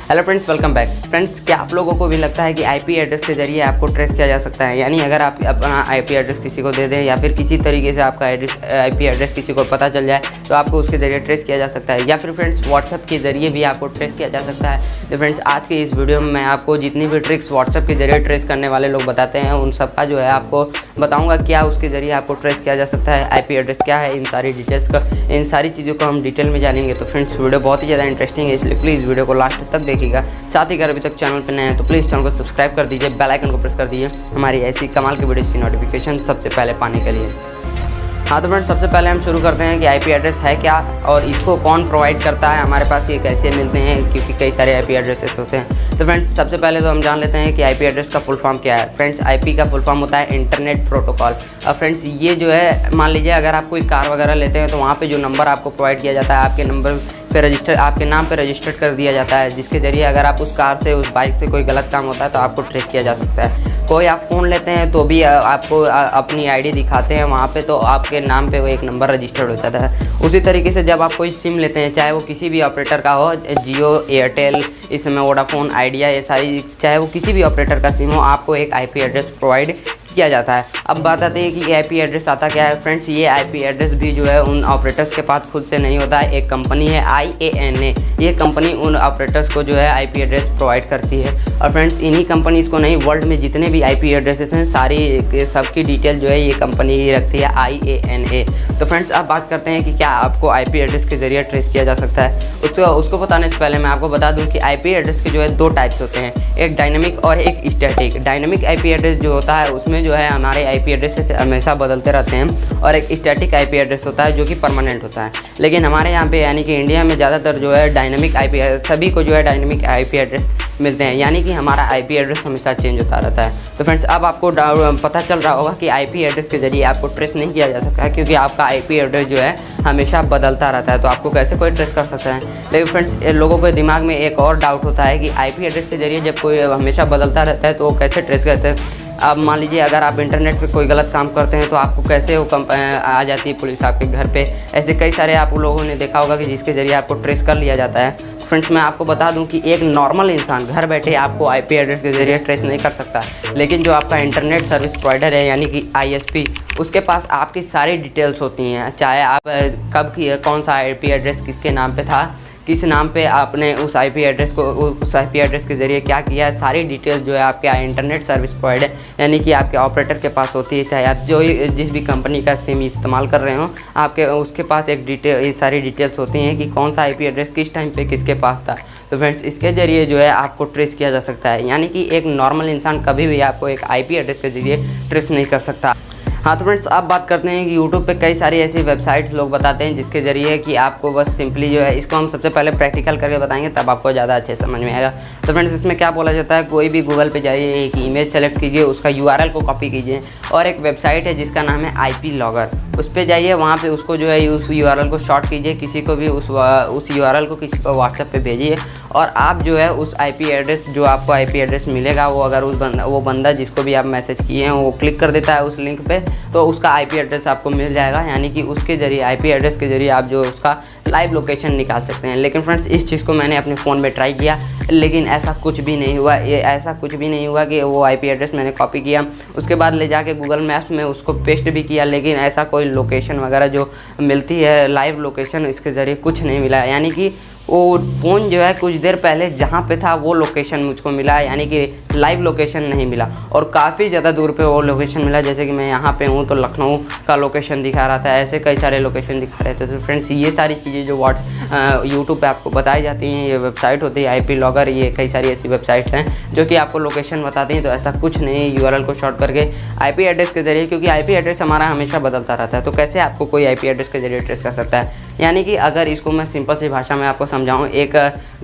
Hello friends, welcome back. Friends, क्या आप लोगों को भी लगता है कि आईपी एड्रेस के जरिए आपको ट्रेस किया जा सकता है? यानी अगर आप अपना आईपी एड्रेस किसी को दे दें या फिर किसी तरीके से आपका आईपी एड्रेस किसी को पता चल जाए तो आपको उसके ज़रिए ट्रेस किया जा सकता है, या फिर फ्रेंड्स व्हाट्सएप के ज़रिए भी आपको ट्रेस किया जा सकता है। तो फ्रेंड्स, आज के इस वीडियो में मैं आपको जितनी भी ट्रिक्स व्हाट्सएप के जरिए ट्रेस करने वाले लोग बताते हैं उन सब का जो है आपको बताऊँगा क्या उसके ज़रिए आपको ट्रेस किया जा सकता है, आईपी एड्रेस क्या है, इन सारी डिटेल्स का, इन सारी चीज़ों को हम डिटेल में जानेंगे। तो फ्रेंड्स, वीडियो बहुत ही ज़्यादा इंटरेस्टिंग है, इसलिए प्लीज़ वीडियो को लास्ट तक देखिएगा। साथ ही अगर अभी तक चैनल पर नए हैं तो प्लीज़ चैनल को सब्सक्राइब कर दीजिए, बेल आइकन को प्रेस कर दीजिए हमारी ऐसी कमाल की वीडियोज़ की नोटिफिकेशन सबसे पहले पाने के लिए। हाँ तो फ्रेंड्स, सबसे पहले हम शुरू करते हैं कि आईपी एड्रेस है क्या और इसको कौन प्रोवाइड करता है, हमारे पास ये कैसे मिलते हैं, क्योंकि कई सारे आईपी एड्रेसेस होते हैं। तो फ्रेंड्स, सबसे पहले तो हम जान लेते हैं कि आईपी एड्रेस का फुल फॉर्म क्या है। फ्रेंड्स, आईपी का फुल फॉर्म होता है इंटरनेट प्रोटोकॉल। और फ्रेंड्स, ये जो है, मान लीजिए अगर आप कोई कार वगैरह लेते हैं तो वहाँ पे जो नंबर आपको प्रोवाइड किया जाता है आपके नंबर पे रजिस्टर, आपके नाम पे रजिस्टर्ड कर दिया जाता है, जिसके ज़रिए अगर आप उस कार से, उस बाइक से कोई गलत काम होता है तो आपको ट्रेस किया जा सकता है। कोई आप फ़ोन लेते हैं तो भी आपको अपनी आईडी दिखाते हैं वहाँ पे, तो आपके नाम पे वो एक नंबर रजिस्टर्ड हो जाता है। उसी तरीके से जब आप कोई सिम लेते हैं, चाहे वो किसी भी ऑपरेटर का हो, जियो, एयरटेल, इस समय वोडाफोन, आइडिया, ये सारी, चाहे वो किसी भी ऑपरेटर का सिम हो, आपको एक आईपी एड्रेस प्रोवाइड किया जाता है। अब बात आती है कि आईपी एड्रेस आता क्या है। फ्रेंड्स, ये आईपी एड्रेस भी जो है उन ऑपरेटर्स के पास खुद से नहीं होता है, एक कंपनी है IANA, ये कंपनी उन ऑपरेटर्स को जो है आईपी एड्रेस प्रोवाइड करती है। और फ्रेंड्स, इन्हीं कंपनीज को नहीं, वर्ल्ड में जितने भी आईपी एड्रेसेस हैं सारी सबकी डिटेल जो है ये कंपनी ही रखती है, IANA। तो फ्रेंड्स, अब बात करते हैं कि क्या आपको आईपी एड्रेस के ज़रिए ट्रेस किया जा सकता है। उसको बताने से पहले मैं आपको बता दूं कि आईपी एड्रेस के जो है दो टाइप्स होते हैं, एक डायनेमिक और एक स्टैटिक। डायनेमिक आईपी एड्रेस जो होता है उसमें जो है हमारे आईपी एड्रेस हमेशा बदलते रहते हैं, और एक स्टैटिक आईपी एड्रेस होता है जो कि परमानेंट होता है। लेकिन हमारे यहाँ पे यानी कि इंडिया में ज़्यादातर जो है डायनेमिक आईपी, सभी को जो है डायनेमिक आईपी एड्रेस मिलते हैं, यानी कि हमारा आईपी एड्रेस हमेशा चेंज होता रहता है। तो फ्रेंड्स, अब आपको पता चल रहा होगा कि आईपी एड्रेस के ज़रिए आपको ट्रेस नहीं किया जा सकता है, क्योंकि आपका आईपी एड्रेस जो है हमेशा बदलता रहता है, तो आपको कैसे कोई ट्रेस कर सकता है। लेकिन फ्रेंड्स, लोगों के दिमाग में एक और डाउट होता है कि आईपी एड्रेस के ज़रिए जब कोई हमेशा बदलता रहता है तो वो कैसे ट्रेस करते हैं। अब मान लीजिए अगर आप इंटरनेट पे कोई गलत काम करते हैं तो आपको कैसे वो आ जाती है पुलिस आपके घर पे। ऐसे कई सारे आप लोगों ने देखा होगा कि जिसके ज़रिए आपको ट्रेस कर लिया जाता है। फ्रेंड्स, मैं आपको बता दूं कि एक नॉर्मल इंसान घर बैठे आपको आईपी एड्रेस के ज़रिए ट्रेस नहीं कर सकता, लेकिन जो आपका इंटरनेट सर्विस प्रोवाइडर है यानी कि ISP, उसके पास आपकी सारी डिटेल्स होती हैं, चाहे आप कब की, कौन सा आईपी एड्रेस किसके नाम पे था, किस नाम पे आपने उस आईपी एड्रेस के ज़रिए क्या किया है, सारी डिटेल्स जो है आपके इंटरनेट सर्विस प्रोवाइडर यानी कि आपके ऑपरेटर के पास होती है। चाहे आप जिस भी कंपनी का सिम इस्तेमाल कर रहे हो, आपके उसके पास एक ये सारी डिटेल्स होती हैं कि कौन सा आईपी एड्रेस किस टाइम पे किसके पास था। तो फ्रेंड्स, इसके ज़रिए जो है आपको ट्रेस किया जा सकता है, यानी कि एक नॉर्मल इंसान कभी भी आपको एक आईपी एड्रेस के ज़रिए ट्रेस नहीं कर सकता। हाँ तो फ्रेंड्स, अब बात करते हैं कि यूट्यूब पे कई सारी ऐसी वेबसाइट्स लोग बताते हैं जिसके ज़रिए कि आपको बस सिंपली जो है, इसको हम सबसे पहले प्रैक्टिकल करके बताएंगे तब आपको ज़्यादा अच्छे समझ में आएगा। तो फ्रेंड्स, इसमें क्या बोला जाता है, कोई भी गूगल पे जाइए, एक इमेज सेलेक्ट कीजिए, उसका URL को कॉपी कीजिए, और एक वेबसाइट है जिसका नाम है IP लॉगर, उस पर जाइए, वहाँ पे उसको जो है उस URL को शॉर्ट कीजिए, किसी को भी उस URL को किसी को व्हाट्सएप पे भेजिए, और आप जो है उस आईपी एड्रेस, जो आपको आईपी एड्रेस मिलेगा, वो अगर वो बंदा जिसको भी आप मैसेज किए हैं वो क्लिक कर देता है उस लिंक पे, तो उसका आईपी एड्रेस आपको मिल जाएगा, यानी कि उसके ज़रिए आईपी एड्रेस के ज़रिए आप जो उसका लाइव लोकेशन निकाल सकते हैं। लेकिन फ्रेंड्स, इस चीज़ को मैंने अपने फ़ोन में ट्राई किया, लेकिन ऐसा कुछ भी नहीं हुआ। ऐसा कुछ भी नहीं हुआ कि वो आईपी एड्रेस मैंने कॉपी किया, उसके बाद ले जाके गूगल मैप्स में उसको पेस्ट भी किया, लेकिन ऐसा कोई लोकेशन वगैरह जो मिलती है लाइव लोकेशन, इसके ज़रिए कुछ नहीं मिला। यानी कि वो फ़ोन जो है कुछ देर पहले जहाँ पे था वो लोकेशन मुझको मिला, यानी कि लाइव लोकेशन नहीं मिला, और काफ़ी ज़्यादा दूर पे वो लोकेशन मिला। जैसे कि मैं यहाँ पे हूँ तो लखनऊ का लोकेशन दिखा रहा था, ऐसे कई सारे लोकेशन दिखा रहे थे। तो फ्रेंड्स, ये सारी चीज़ें जो यूट्यूब पे आपको बताई जाती हैं, ये वेबसाइट होती है IP लॉगर, ये कई सारी ऐसी वेबसाइट हैं जो कि आपको लोकेशन बताती हैं। तो ऐसा कुछ नहीं, URL को शॉर्ट करके आईपी एड्रेस के ज़रिए, क्योंकि आईपी एड्रेस हमारा हमेशा बदलता रहता है, तो कैसे आपको कोई आईपी एड्रेस के ज़रिए ट्रेस कर सकता है। यानी कि अगर इसको मैं सिंपल सी भाषा में आपको समझाऊं, एक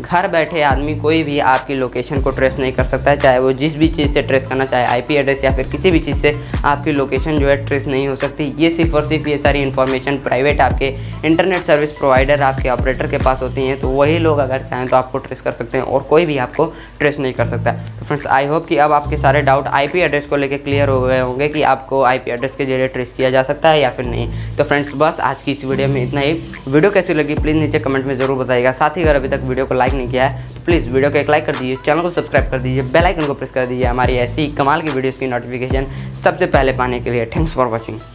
घर बैठे आदमी कोई भी आपकी लोकेशन को ट्रेस नहीं कर सकता है, चाहे वो जिस भी चीज़ से ट्रेस करना चाहे, आईपी एड्रेस या फिर किसी भी चीज़ से आपकी लोकेशन जो है ट्रेस नहीं हो सकती। ये सिर्फ और सिर्फ ये सारी इन्फॉर्मेशन प्राइवेट आपके इंटरनेट सर्विस प्रोवाइडर, आपके ऑपरेटर ऑपरेटर के पास होती हैं, तो वही लोग अगर चाहें तो आपको ट्रेस कर सकते हैं और कोई भी आपको ट्रेस नहीं कर सकता। तो फ्रेंड्स आई होप कि अब आपके सारे डाउट IP एड्रेस को लेकर क्लियर हो गए होंगे कि आपको IP एड्रेस के जरिए ट्रेस किया जा सकता है या फिर नहीं। तो फ्रेंड्स बस आज की इस वीडियो में इतना ही। वीडियो कैसी लगी प्लीज़ नीचे कमेंट में ज़रूर बताइएगा। साथ ही अगर अभी तक वीडियो को लाइक नहीं किया है तो प्लीज़ वीडियो को एक लाइक कर दीजिए, चैनल को सब्सक्राइब कर दीजिए, बेल आइकन को प्रेस कर दीजिए हमारी ऐसी कमाल की वीडियोज़ की नोटिफिकेशन सबसे पहले पाने के लिए। Thanks for watching.